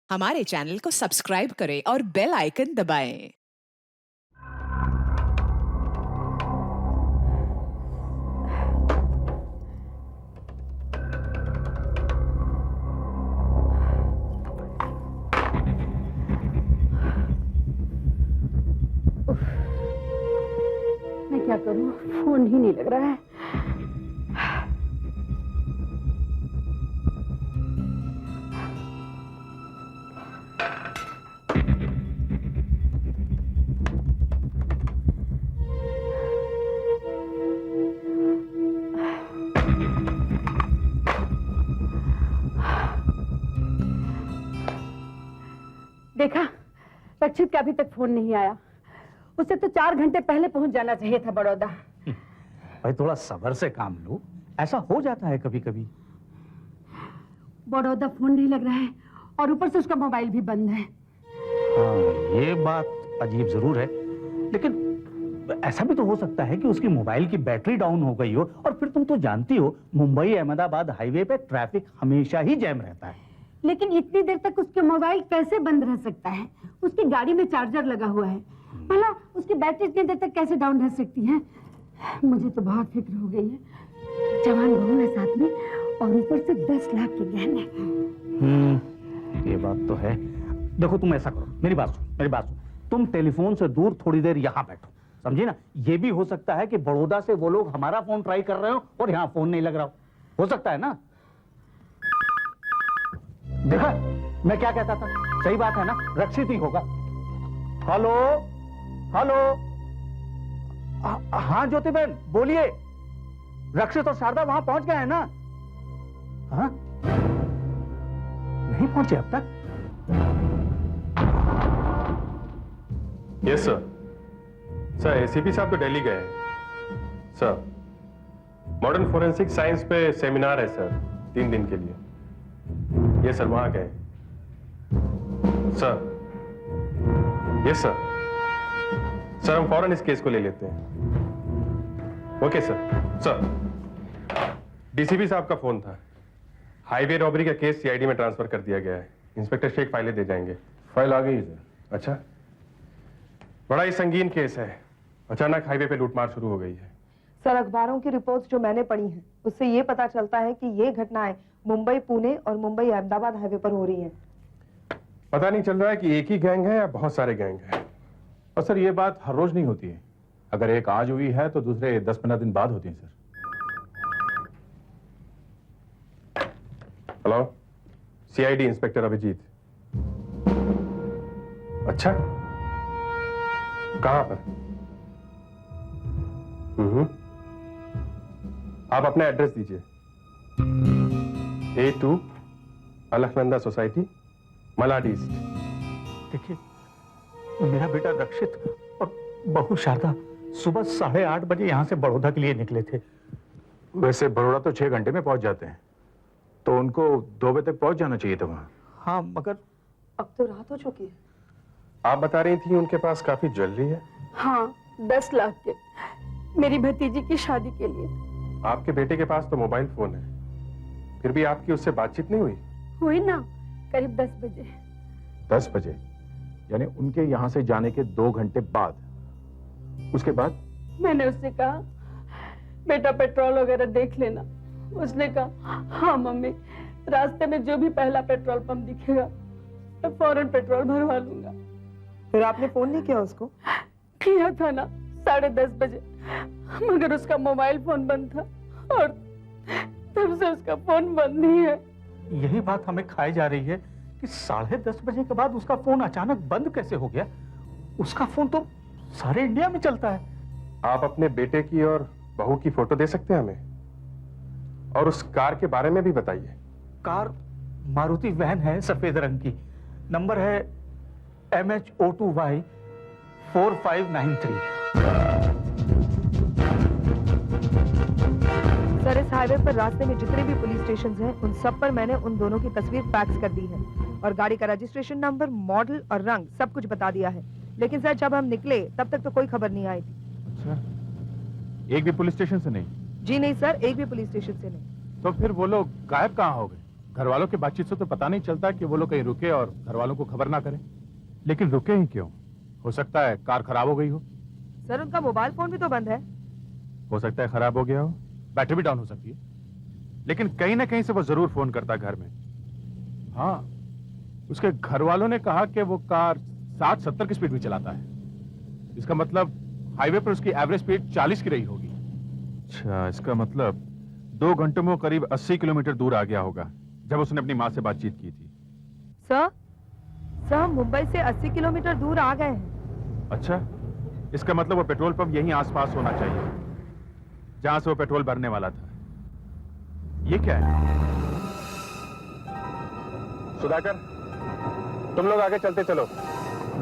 हमारे चैनल को सब्सक्राइब करें और बेल आइकन दबाएं। मैं क्या करूं, फोन ही नहीं लग रहा है। देखा, रक्षित का अभी तक फोन नहीं आया। उसे तो 4 घंटे पहले पहुंच जाना चाहिए था बड़ौदा। भाई थोड़ा सब्र से काम लो, ऐसा हो जाता है कभी कभी। बड़ौदा फोन नहीं लग रहा है और ऊपर से उसका मोबाइल भी बंद है। हाँ, ये बात अजीब जरूर है, लेकिन ऐसा भी तो हो सकता है कि उसकी मोबाइल की बैटरी डाउन हो गई हो। और फिर तुम तो जानती हो, मुंबई अहमदाबाद हाईवे पे ट्रैफिक हमेशा ही जैम रहता है। लेकिन इतनी देर तक उसके मोबाइल कैसे बंद रह सकता है? उसकी गाड़ी में चार्जर लगा हुआ है। भला उसकी बैटरी इतनी देर तक कैसे डाउन रह सकती है? मुझे तो बहुत फिक्र हो गई है। जवान बहू है साथ में और ऊपर से 10 लाख के गहने। ये बात तो है। देखो तुम ऐसा करो, मेरी बात सुन। तुम टेलीफोन से दूर थोड़ी देर यहाँ बैठो, समझी ना। ये भी हो सकता है कि बड़ौदा से वो लोग हमारा फोन ट्राई कर रहे हो और यहाँ फोन नहीं लग रहा हो सकता है ना। देखा मैं क्या कहता था, सही बात है ना, रक्षित ही होगा। हेलो हेलो, हाँ ज्योति बहन बोलिए। रक्षित और शारदा वहां पहुंच गए हैं ना? हाँ, नहीं पहुंचे अब तक? यस सर एसीपी साहब तो दिल्ली गए हैं सर। मॉडर्न फोरेंसिक साइंस पे सेमिनार है सर, 3 दिन के लिए। यस सर, वहां गए सर। Yes sir. सर हम फौरन इस केस को ले लेते हैं। Okay sir. डीसीपी साहब का फोन था। हाईवे रॉबरी का केस सीआईडी में ट्रांसफर कर दिया गया है। इंस्पेक्टर शेख फाइलें दे जाएंगे। फाइल आ गई है सर। अच्छा, बड़ा ही संगीन केस है। अचानक हाईवे पे लूटमार शुरू हो गई है। सर, अखबारों की रिपोर्ट्स जो मैंने पढ़ी हैं, उससे ये पता चलता है कि ये घटनाएं मुंबई पुणे और मुंबई अहमदाबाद हाईवे पर हो रही हैं। पता नहीं चल रहा है कि एक ही गैंग है या बहुत सारे गैंग हैं। और सर ये बात हर रोज नहीं होती है। अगर एक आज हुई है तो दूसरे 10-15 दिन बाद होती है sir. Hello, CID inspector Abhijeet. अच्छा, कहां पर? आप अपना एड्रेस दीजिए। A2 Alaknanda society, Malad east. देखिए, मेरा बेटा रक्षित और बहू शारदा सुबह 8:30 बजे यहाँ से बड़ौदा के लिए निकले थे। वैसे बड़ौदा तो 6 घंटे में पहुंच जाते हैं, तो उनको 2 बजे तक पहुंच जाना चाहिए था वहां। हाँ, मगर अब तो रात हो चुकी है। आप बता रही थी उनके पास काफी ज्वेलरी है। हाँ, 10 लाख के, मेरी भतीजी की शादी के लिए। आपके बेटे के पास तो मोबाइल फोन है, फिर भी आपकी उससे बातचीत नहीं हुई? हुई ना, करीब 10 बजे। 10 बजे यानी उनके यहाँ से जाने के 2 घंटे बाद। उसके बाद मैंने उससे कहा, बेटा पेट्रोल वगैरह देख लेना। उसने कहा, हाँ मम्मी, रास्ते में जो भी पहला पेट्रोल पंप दिखेगा मैं फौरन पेट्रोल भरवा लूंगा। फिर आपने फोन नहीं किया उसको? किया था ना, 10:30 बजे, मगर उसका मोबाइल फोन बंद था और तब से उसका फोन बंद ही है। यही बात हमें खाई जा रही है कि 10:30 बजे के बाद उसका फोन अचानक बंद कैसे हो गया। उसका फोन तो सारे इंडिया में चलता है। आप अपने बेटे की और बहू की फोटो दे सकते हैं हमें? और उस कार के बारे में भी बताइए। कार मारुति वैन है, सफेद रंग की। नंबर है MH02Y 4593। सर, इस हाईवे पर रास्ते में जितने भी पुलिस स्टेशन हैं, उन सब पर मैंने उन दोनों की तस्वीर फैक्स कर दी है और गाड़ी का रजिस्ट्रेशन नंबर, मॉडल और रंग सब कुछ बता दिया है। लेकिन सर, जब हम निकले तब तक तो कोई खबर नहीं आई थी। अच्छा, एक भी पुलिस स्टेशन से नहीं? जी नहीं सर, एक भी पुलिस स्टेशन से नहीं। तो फिर वो लोग गायब कहाँ हो गए? घर वालों की बातचीत से तो पता नहीं चलता कि वो लोग कहीं रुके और घर वालों को खबर ना करें। लेकिन रुके ही क्यों? हो सकता है कार खराब हो गई हो। सर उनका मोबाइल फोन भी तो बंद है। हो सकता है खराब हो गया हो, बैटरी भी डाउन हो सकती है। लेकिन कहीं ना कहीं से वो जरूर फोन करता है घर में। हाँ, उसके घर वालों ने कहा कि वो कार 60-70 की स्पीड में चलाता है। इसका मतलब हाईवे पर उसकी एवरेज स्पीड 40 की रही होगी। अच्छा, इसका मतलब 2 घंटों में वो करीब 80 किलोमीटर दूर आ गया होगा जब उसने अपनी माँ से बातचीत की थी। सर हम मुंबई से 80 किलोमीटर दूर आ गए हैं। अच्छा, इसका मतलब वो पेट्रोल पंप यहीं आसपास होना चाहिए जहां से वो पेट्रोल भरने वाला था। ये क्या है? सुधाकर, तुम लोग आगे चलते चलो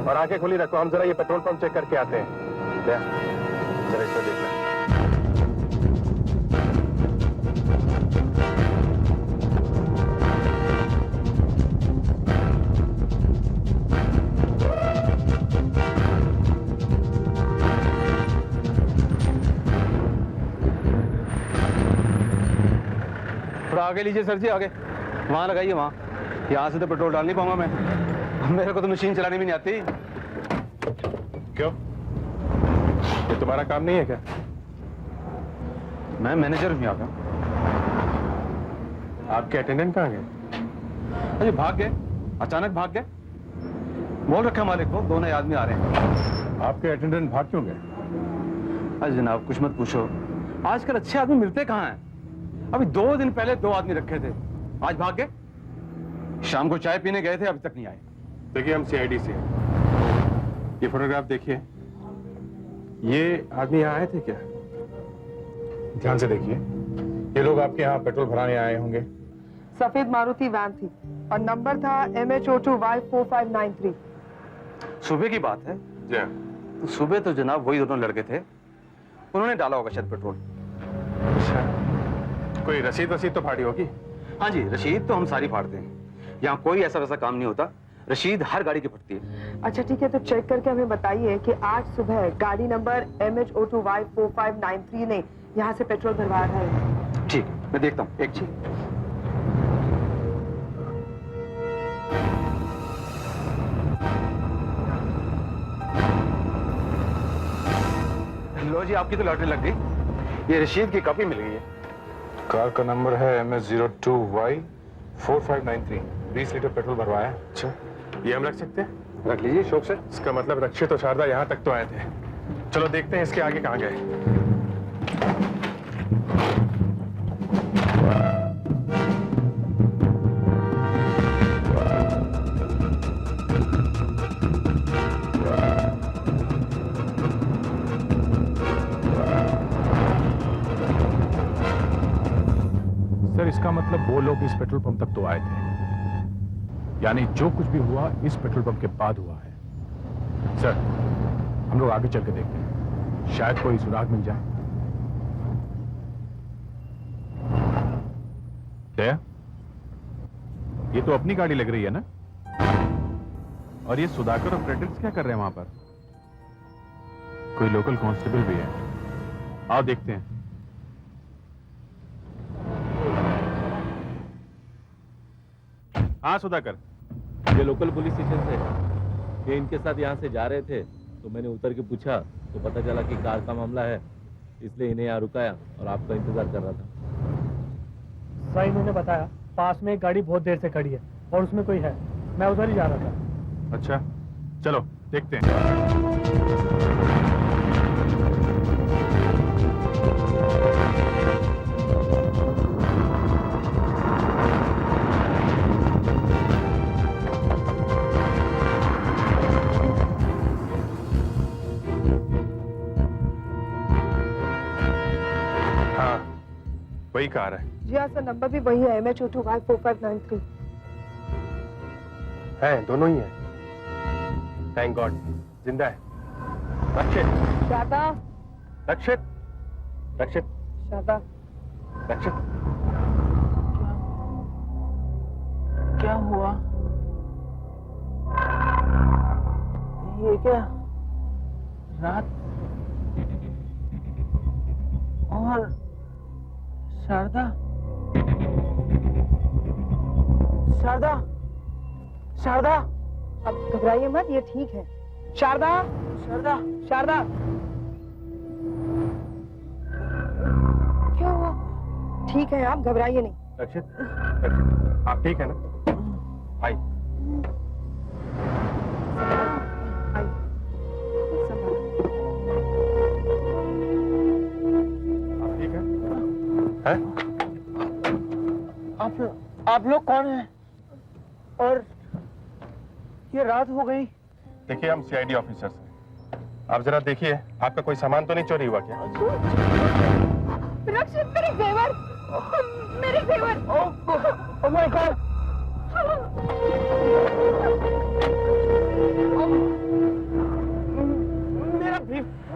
और आंखें खुली रखो। हम जरा ये पेट्रोल पंप चेक करके आते हैं। जरा इसको देखना। थोड़ा आगे लीजिए सर जी, आगे वहां लगाइए, वहां। यहाँ से तो पेट्रोल डाल नहीं पाऊंगा मैं, मेरे को तो मशीन चलानी भी नहीं आती। क्यों, ये तुम्हारा काम नहीं है क्या? मैं मैनेजर हूँ यहाँ का। आपके अटेंडेंट कहाँ गए? अरे भाग गए, अचानक भाग गए। बोल रखा मालिक को 2 नए आदमी आ रहे हैं। आपके अटेंडेंट भाग क्यों गए? अरे जनाब कुछ मत पूछो, आजकल अच्छे आदमी मिलते कहाँ हैं। अभी 2 दिन पहले 2 आदमी रखे थे, आज भाग गए। शाम को चाय पीने गए थे, अभी तक नहीं आए। देखिए, हम सीआईडी से हैं। ये फोटोग्राफ देखिए, ये आदमी यहाँ आए थे क्या? ध्यान से देखिए, ये लोग आपके यहाँ पेट्रोल भराने आए होंगे। सफेद मारुति वैन थी और नंबर था MH02Y4593। सुबह की बात है। जी हाँ। तो सुबह तो जनाब वही दोनों लड़के थे, उन्होंने डाला होगा शायद पेट्रोल। अच्छा, कोई रसीद वसीद तो फाड़ी होगी? हाँ जी, रशीद तो हम सारी फाड़ते हैं। यहाँ कोई ऐसा वैसा काम नहीं होता, रशीद हर गाड़ी की फटती है। अच्छा ठीक है, तो चेक करके हमें बताइए कि आज सुबह गाड़ी नंबर MH02Y4593 ने यहाँ से पेट्रोल भरवाया है। ठीक, मैं देखता हूँ, एक चीज। लो जी, आपकी तो लॉटरी लग गई, ये रशीद की कॉपी मिल गई है। कार का नंबर है MS02Y4593। 20 लीटर पेट्रोल भरवाया। अच्छा, ये हम रख सकते हैं? रख लीजिए शौक से। इसका मतलब रक्षित और शारदा यहाँ तक तो आए थे। चलो देखते हैं इसके आगे कहाँ गए। सर, इसका मतलब वो लोग इस पेट्रोल पंप तक तो आए थे, यानी जो कुछ भी हुआ इस पेट्रोल पंप के बाद हुआ है। सर, हम लोग आगे चल के देखते हैं, शायद कोई सुराग मिल जाए। दया, ये तो अपनी गाड़ी लग रही है ना? और ये सुधाकर और फ्रेडरिक्स क्या कर रहे हैं वहां पर? कोई लोकल कांस्टेबल भी है, आओ देखते हैं। हाँ सुधाकर, ये लोकल पुलिस स्टेशन से है। ये इनके साथ यहाँ से जा रहे थे, तो मैंने उतर के पूछा तो पता चला कि कार का मामला है, इसलिए इन्हें यहाँ रुकाया और आपका इंतजार कर रहा था। सही इन्होंने बताया, पास में एक गाड़ी बहुत देर से खड़ी है और उसमें कोई है। मैं उधर ही जा रहा था। अच्छा, चलो देखते हैं। हाँ, वही कार है। जी हाँ सर, नंबर भी वही है, MH02Y4593। है, दोनों ही है। थैंक गॉड, जिंदा है। रक्षित, शारदा, रक्षित, रक्षित, शारदा, रक्षित। क्या हुआ? ये क्या रात? और शारदा? शारदा, शारदा, अब घबराइए मत, ये ठीक है। शारदा, शारदा, शारदा, क्या हुआ? ठीक है, आप घबराइए नहीं। रक्षित, रक्षित, आप ठीक है ना? आई। आइए, संभालो। आप ठीक है? हैं? आप लोग कौन हैं? और ये रात हो गई। देखिए, हम सीआईडी ऑफिसर्स हैं। आप जरा देखिए, आपका कोई सामान तो नहीं चोरी हुआ क्या? रक्षित, मेरे जेवर, मेरे जेवर। Oh my God.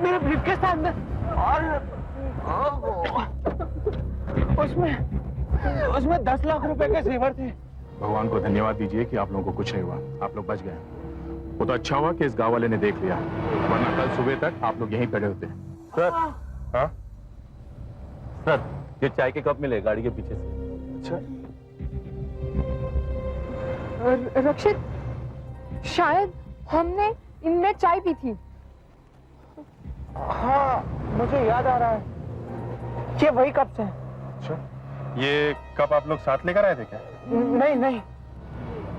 मेरा ब्रीफकेस था अंदर और उसमें 10 लाख रुपए के जेवर थे। भगवान को धन्यवाद दीजिए कि आप लोगों को कुछ नहीं हुआ, आप लोग बच गए। वो तो अच्छा हुआ कि इस गांव वाले ने देख लिया, वरना कल सुबह तक आप लोग यहीं खड़े होते। सर, हाँ? सर, ये चाय के कप मिले गाड़ी के पीछे से। अच्छा। रक्षित, शायद हमने इनमें चाय पी थी। हाँ, मुझे याद आ रहा है, ये वही कप्स हैं। अच्छा, ये कप आप लोग साथ लेकर आए थे क्या? नहीं नहीं,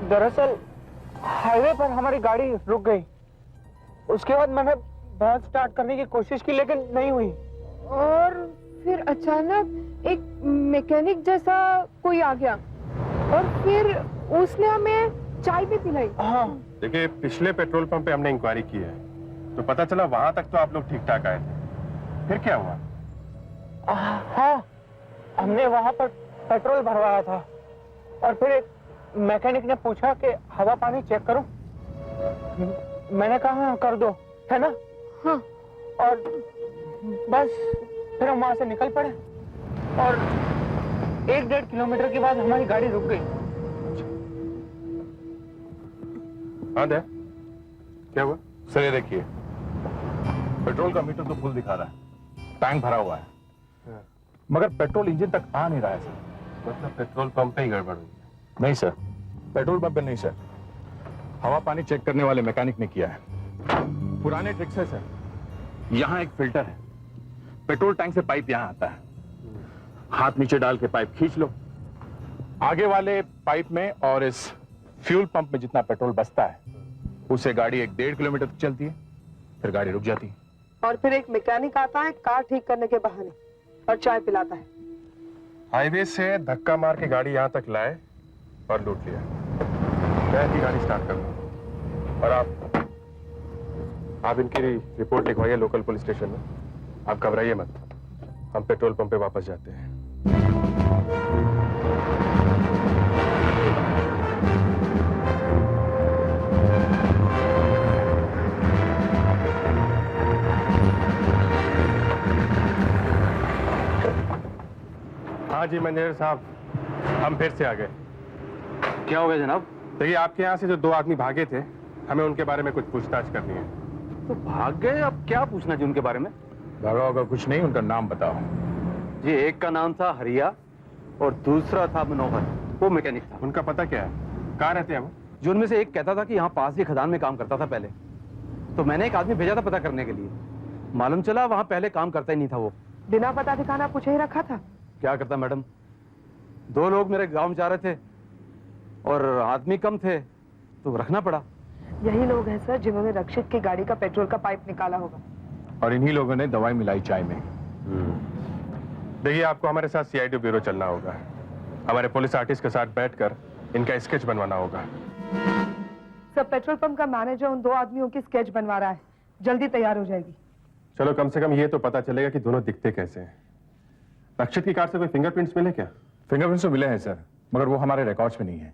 दरअसल हाईवे पर हमारी गाड़ी रुक गई। उसके बाद मैंने बस स्टार्ट करने की कोशिश की, लेकिन नहीं हुई। और फिर अचानक एक मैकेनिक जैसा कोई आ गया और फिर उसने हमें चाय भी पिलाई। हाँ। देखिए, पिछले पेट्रोल पंप पे हमने इंक्वायरी की है, तो पता चला वहां तक तो आप लोग ठीक ठाक आए थे। फिर क्या हुआ? हाँ, हमने वहां पर पेट्रोल भरवाया था और फिर एक मैकेनिक ने पूछा कि हवा पानी चेक करूं। मैंने कहा हाँ कर दो, है ना? हाँ। और बस फिर हम वहां से निकल पड़े और 1-1.5 किलोमीटर के बाद हमारी गाड़ी रुक गई। हाँ दे, क्या हुआ? सर ये देखिए, पेट्रोल का मीटर तो फुल दिखा रहा है, टैंक भरा हुआ है, मगर पेट्रोल इंजन तक आ नहीं रहा है सर। मतलब पेट्रोल पंप पे ही गड़बड़ हुई है? नहीं सर, पेट्रोल पंप पे नहीं सर, हवा पानी चेक करने वाले मैकेनिक ने किया है। पुराने ट्रिक्स है सर। यहाँ एक फिल्टर है, पेट्रोल टैंक से पाइप यहाँ आता है, हाथ नीचे डाल के पाइप खींच लो, आगे वाले पाइप में और इस फ्यूल पंप में जितना पेट्रोल बचता है उससे गाड़ी 1-1.5 किलोमीटर तक चलती है, फिर गाड़ी रुक जाती है। और फिर एक मैकेनिक आता है कार ठीक करने के बहाने और चाय पिलाता है। हाईवे से धक्का मार के गाड़ी यहाँ तक लाए और लूट लिया। मैं ही गाड़ी स्टार्ट कर दूं और आप इनकी रिपोर्ट लिखवाइए लोकल पुलिस स्टेशन में। आप घबराइए मत, हम पेट्रोल पंप पे वापस जाते हैं। हाँ जी मैनेजर साहब, हम फिर से आ गए। क्या हो गया जनाब? देखिए, आपके यहाँ से जो 2 आदमी भागे थे, हमें उनके बारे में कुछ पूछताछ करनी है। तो भाग गए, अब क्या पूछना जी उनके बारे में? भागा होगा कुछ नहीं, उनका नाम बताओ। जी, एक का नाम था हरिया और दूसरा था मनोहर, वो मैकेनिक था। उनका पता क्या है? कहाँ रहते हैं वो? जो उनमें से एक कहता था कि यहाँ पास ही खदान में काम करता था पहले, तो मैंने एक आदमी भेजा था पता करने के लिए। मालूम चला वहाँ पहले काम करता ही नहीं था वो। बिना पता ठिकाना पूछे ही रखा था। क्या करता मैडम, 2 लोग मेरे गांव में जा रहे थे और आदमी कम थे तो रखना पड़ा। यही लोग हैं सर जिन्होंने रक्षित की गाड़ी का पेट्रोल का पाइप निकाला होगा। और इन्हीं लोगों ने दवाई मिलाई चाय में। देखिए, आपको हमारे साथ सीआईडी ब्यूरो चलना होगा। हमारे पुलिस आर्टिस्ट के साथ बैठकर इनका स्केच बनवाना होगा। सब पेट्रोल पंप का मैनेजर उन 2 आदमियों की स्केच बनवा रहा है, जल्दी तैयार हो जाएगी। चलो, कम से कम ये तो पता चलेगा कि दोनों दिखते कैसे हैं। रक्षित की कार से कोई फिंगरप्रिंट्स मिले क्या? फिंगरप्रिंट्स तो मिले हैं सर, मगर वो हमारे रिकॉर्ड्स में नहीं है।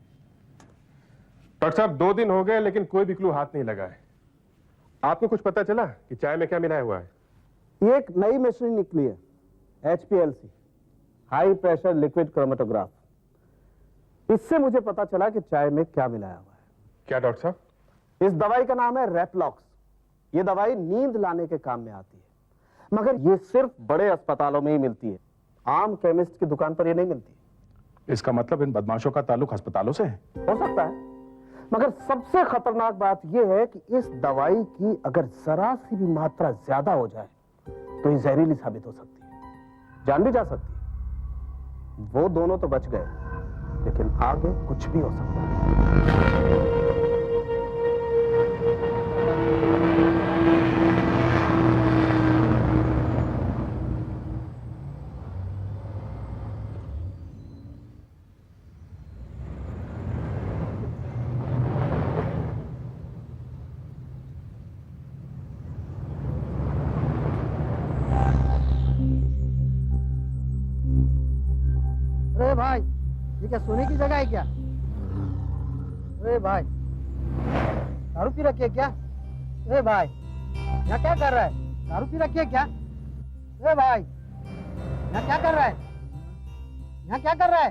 डॉक्टर साहब, 2 दिन हो गए लेकिन कोई भी क्लू हाथ नहीं लगा है। आपको कुछ पता चला कि चाय में क्या मिलाया हुआ है? ये एक नई मशीन निकली है, HPLC, high pressure liquid chromatograph. इससे मुझे पता चला कि चाय में क्या मिलाया हुआ है। क्या डॉक्टर साहब? इस दवाई का नाम है रेपलॉक्स। ये दवाई नींद लाने के काम में आती है, मगर ये सिर्फ बड़े अस्पतालों में ही मिलती है, आम केमिस्ट की दुकान पर ये नहीं मिलती। इसका मतलब इन बदमाशों का ताल्लुक अस्पतालों से है। हो सकता है, मगर सबसे खतरनाक बात यह है कि इस दवाई की अगर जरा सी भी मात्रा ज्यादा हो जाए तो ये जहरीली साबित हो सकती है, जान भी जा सकती है। वो दोनों तो बच गए, लेकिन आगे कुछ भी हो सकता है। अरे भाई, ये क्या सोने की जगह है क्या? अरे भाई, दारू पी रखी है क्या? अरे भाई, यहाँ क्या कर रहा है? दारू पी रखी है क्या? अरे भाई, यहाँ क्या कर रहा है? यहाँ क्या कर रहा है?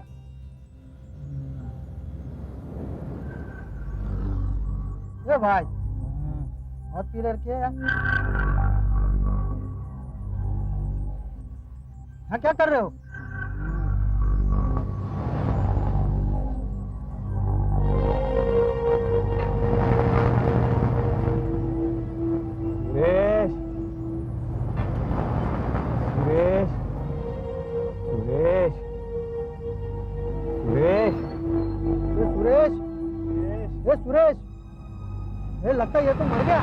अरे भाई, बहुत पी रखी है यार। यहाँ क्या कर रहे हो? सुरेश, सुरेश, सुरेश, सुरेश, सुरेश, ये लगता है ये तो मर गया।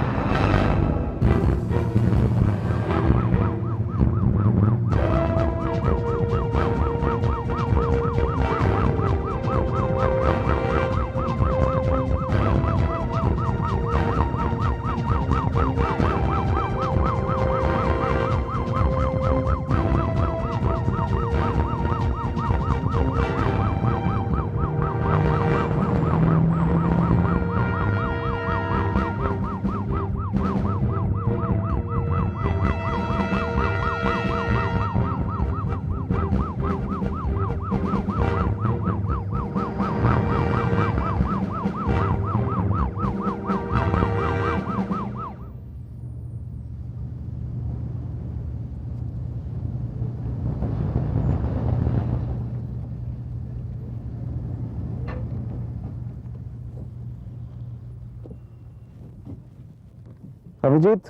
अभिजीत,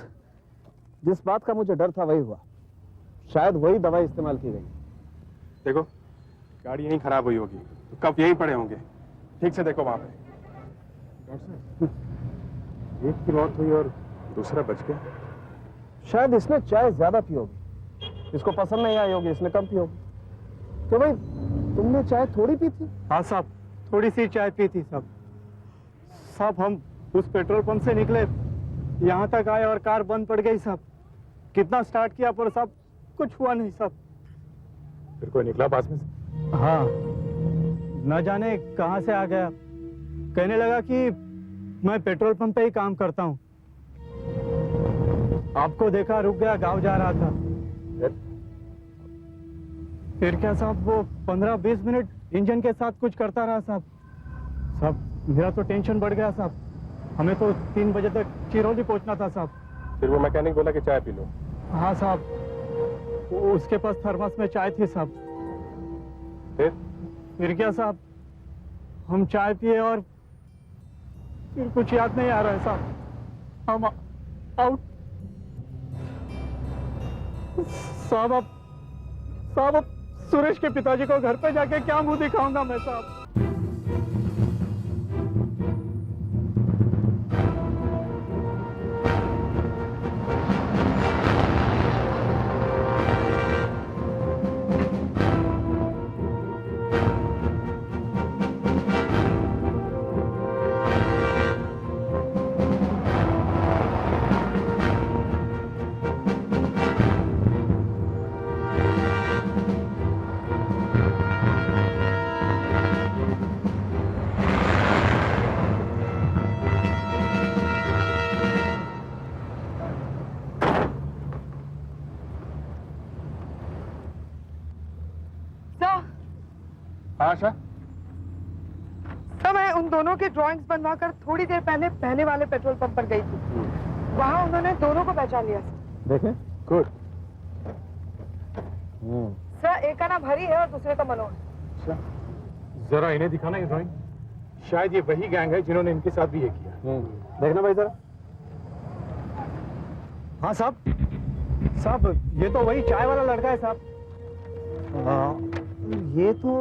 जिस बात का मुझे डर था वही हुआ। शायद वही दवाई इस्तेमाल की गई। देखो, गाड़ी यहीं खराब हुई होगी तो कप यहीं पड़े होंगे। ठीक से देखो वहां पे। एक की मौत हुई और दूसरा बच गया। शायद इसने चाय ज्यादा पी होगी, इसको पसंद नहीं आई होगी, इसने कम पी होगी। तो भाई, तुमने चाय थोड़ी पी थी? हाँ साहब, थोड़ी सी चाय पी थी साहब। साहब, हम उस पेट्रोल पंप से निकले, यहाँ तक आए और कार बंद पड़ गई साहब। कितना स्टार्ट किया पर साहब कुछ हुआ नहीं साहब। फिर कोई निकला पास में से? हाँ, न जाने कहाँ से आ गया। कहने लगा कि मैं पेट्रोल पंप पे ही काम करता हूँ। आपको देखा, रुक गया, गांव जा रहा था। फिर क्या साहब, वो 15-20 मिनट इंजन के साथ कुछ करता रहा साहब। साहब, मेरा तो टेंशन बढ़ गया साहब। हमें तो 3 बजे तक चिरौली पहुंचना था साहब। फिर वो मैकेनिक बोला कि चाय पी लो। हाँ साहब, उसके पास थर्मस में चाय थी साहब। फिर क्या साहब, हम चाय पिए और फिर कुछ याद नहीं आ रहा है साहब। हम आउट। साहब अब सुरेश के पिताजी को घर पे जाके क्या मुंह दिखाऊंगा मैं साहब। आशा, तो मैं उन दोनों के ड्राइंग्स बनवाकर थोड़ी देर पहले वाले पेट्रोल पंप पर गई थी। वहाँ उन्होंने दोनों को पहचान लिया सर। देखें? गुड। सर, एक का नाम हरी है और दूसरे का मनोज। जरा इन्हें दिखाना ये ड्राइंग। शायद ये वही गैंग है जिन्होंने इनके साथ भी ये किया। देखना भाई जरा। हाँ साहब, साहब ये तो वही चाय वाला लड़का है साहब। ये तो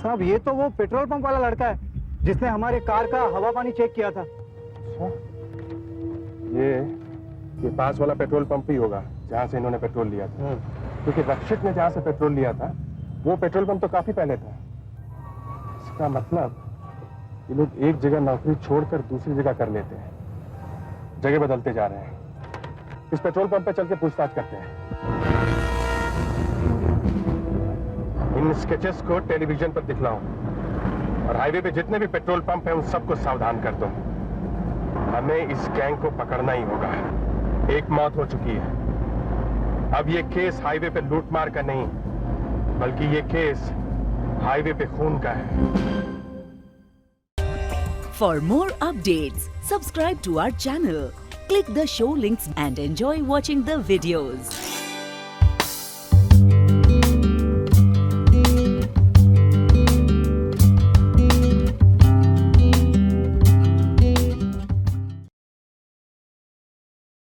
साहब, ये तो वो पेट्रोल पंप वाला लड़का है जिसने हमारे कार का हवा पानी चेक किया था। ये पास वाला पेट्रोल पंप ही होगा जहां से इन्होंने पेट्रोल लिया था, क्योंकि रक्षित ने जहां से पेट्रोल लिया था वो पेट्रोल पंप तो काफी पहले था। इसका मतलब ये लोग एक जगह नौकरी छोड़कर दूसरी जगह कर लेते हैं, जगह बदलते जा रहे हैं। इस पेट्रोल पंप पे चल के पूछताछ करते हैं। इन स्केचेस को टेलीविजन पर दिखलाओ और हाईवे पे जितने भी पेट्रोल पंप हैं उन सबको सावधान कर दो। हमें इस गैंग को पकड़ना ही होगा। एक मौत हो चुकी है, अब ये केस हाईवे पे लूटमार का नहीं बल्कि ये केस हाईवे पे खून का है। For more updates, subscribe to our channel, click the show links and enjoy watching the videos.